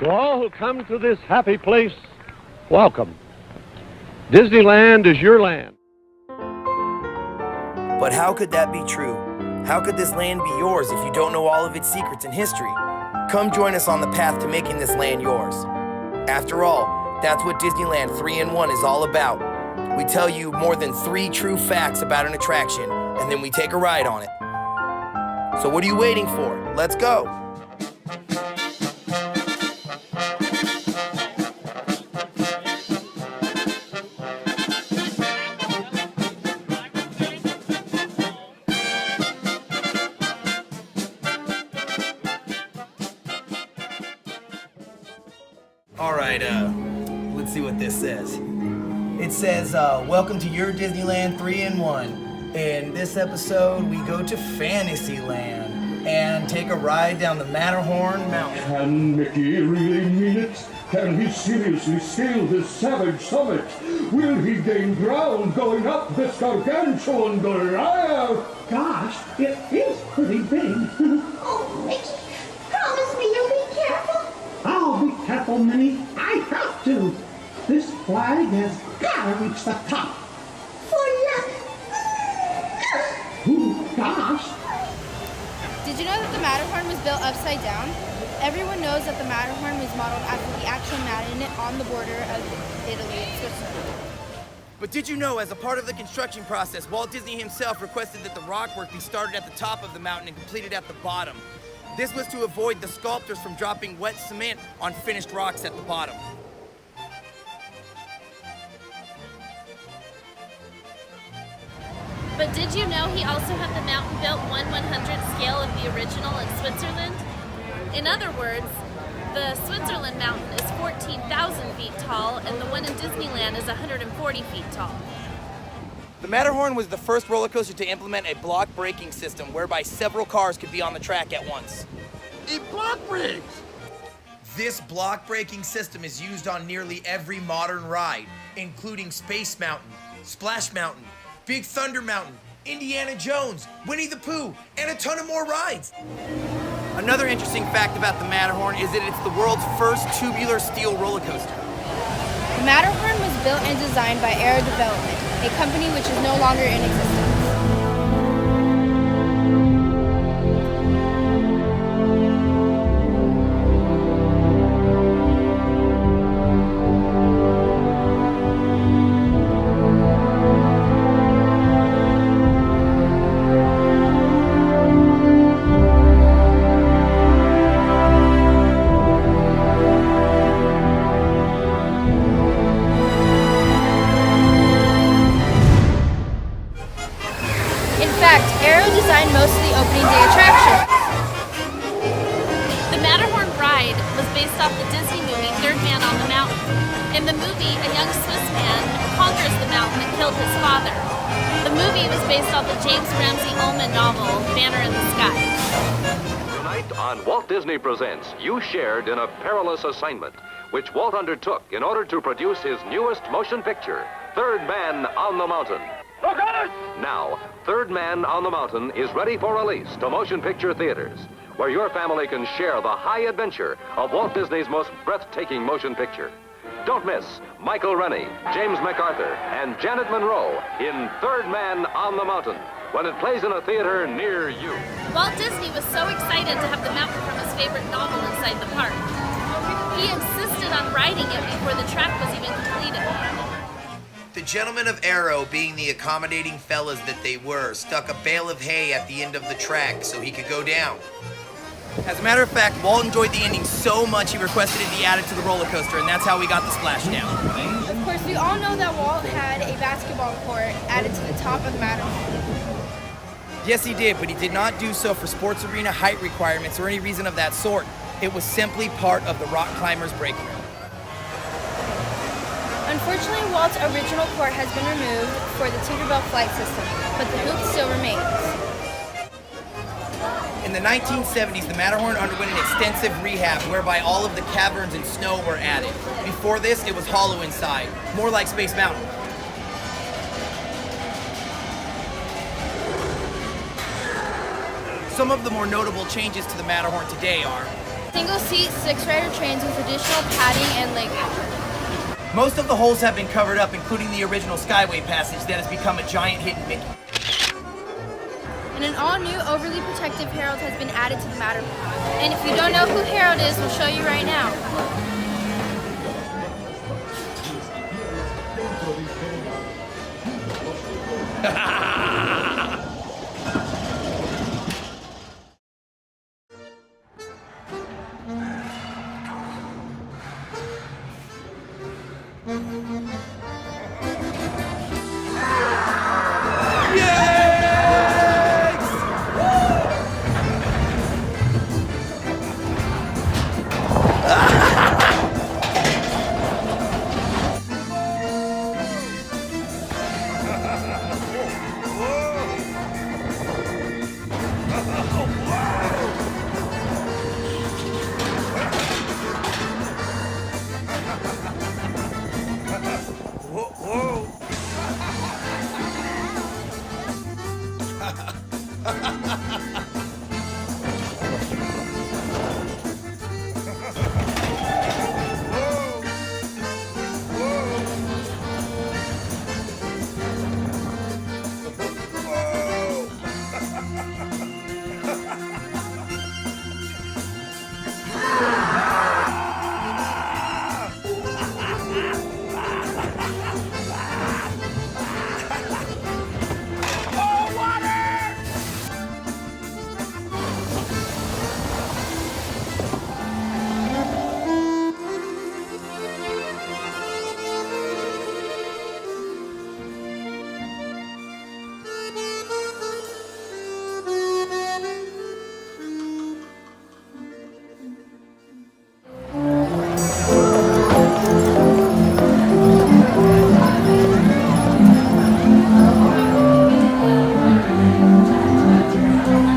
To all who come to this happy place, welcome. Disneyland is your land. But how could that be true? How could this land be yours if you don't know all of its secrets and history? Come join us on the path to making this land yours. After all, that's what Disneyland 3-in-1 is all about. We tell you more than 3 true facts about an attraction, and then we take a ride on it. So what are you waiting for? Let's go! Alright, let's see what this says. It says, welcome to your Disneyland 3-in-1. In this episode, we go to Fantasyland and take a ride down the Matterhorn mountain. Can Mickey really mean it? Can he seriously scale this savage summit? Will he gain ground going up this gargantuan Goliath? Gosh, it is pretty big. Oh, Mickey, promise me you'll be careful. I'll be careful, Minnie. I have to. This flag has got to reach the top. For luck. Ooh, gosh. Did you know that the Matterhorn was built upside down? Everyone knows that the Matterhorn was modeled after the actual mountain on the border of Italy and Switzerland. But did you know, as a part of the construction process, Walt Disney himself requested that the rock work be started at the top of the mountain and completed at the bottom. This was to avoid the sculptors from dropping wet cement on finished rocks at the bottom. But did you know he also had the mountain built 1/100th scale of the original in Switzerland? In other words, the Switzerland mountain is 14,000 feet tall and the one in Disneyland is 140 feet tall. The Matterhorn was the first roller coaster to implement a block braking system whereby several cars could be on the track at once. It block brakes! This block braking system is used on nearly every modern ride, including Space Mountain, Splash Mountain, Big Thunder Mountain, Indiana Jones, Winnie the Pooh, and a ton of more rides. Another interesting fact about the Matterhorn is that it's the world's first tubular steel roller coaster. The Matterhorn was built and designed by Aero Development, a company which is no longer in existence. Designed most of the opening day attractions. The Matterhorn ride was based off the Disney movie Third Man on the Mountain. In the movie, a young Swiss man conquers the mountain and killed his father. The movie was based off the James Ramsey Ullman novel Banner in the Sky. Tonight on Walt Disney Presents, you shared in a perilous assignment, which Walt undertook in order to produce his newest motion picture, Third Man on the Mountain. Look out! Now, Third Man on the Mountain is ready for release to motion picture theaters, where your family can share the high adventure of Walt Disney's most breathtaking motion picture. Don't miss Michael Rennie, James MacArthur, and Janet Monroe in Third Man on the Mountain, when it plays in a theater near you. Walt Disney was so excited to have the mountain from his favorite novel inside the park. He insisted on riding it before the track was even completed. The gentlemen of Aero, being the accommodating fellas that they were, stuck a bale of hay at the end of the track so he could go down. As a matter of fact, Walt enjoyed the ending so much he requested it be added to the roller coaster, and that's how we got the splashdown. Of course, we all know that Walt had a basketball court added to the top of the Matterhorn. Yes, he did, but he did not do so for sports arena height requirements or any reason of that sort. It was simply part of the rock climber's break room. Unfortunately, Walt's original court has been removed for the Tinkerbell flight system, but the hoop still remains. In the 1970s, the Matterhorn underwent an extensive rehab whereby all of the caverns and snow were added. Before this, it was hollow inside, more like Space Mountain. Some of the more notable changes to the Matterhorn today are Single-seat, six-rider trains with additional padding and legroom. Most of the holes have been covered up, including the original Skyway passage that has become a giant hidden Mickey. And an all-new, overly protective Herald has been added to the Matterhorn. And if you don't know who Herald is, we'll show you right now.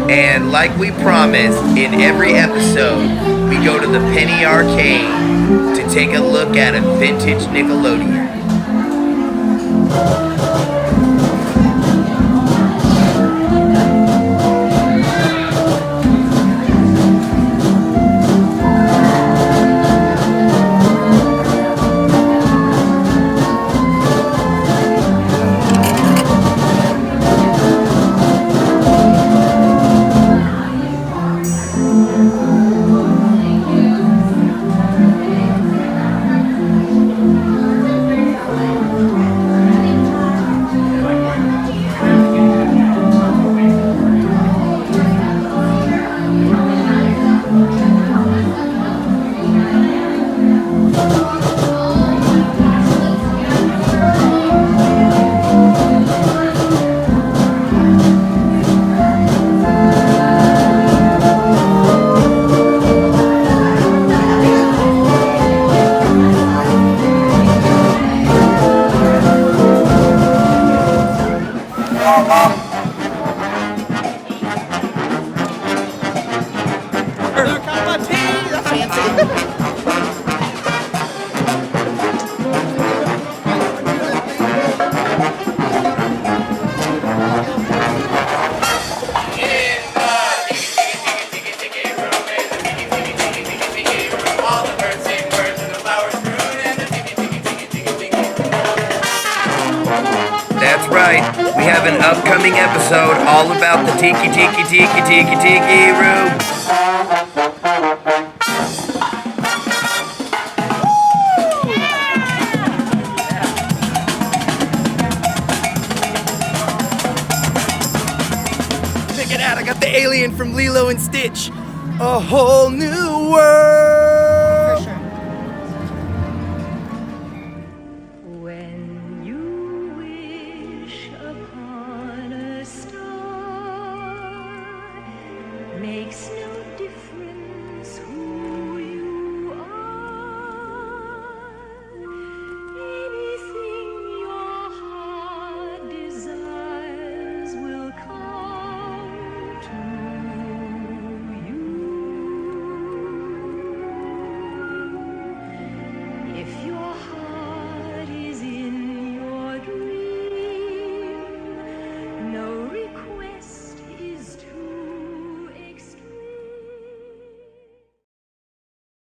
And like we promised, in every episode, we go to the Penny Arcade to take a look at a vintage Nickelodeon. That's right, we have an upcoming episode all about the Tiki room. Check it out, I got the alien from Lilo and Stitch. A whole new world.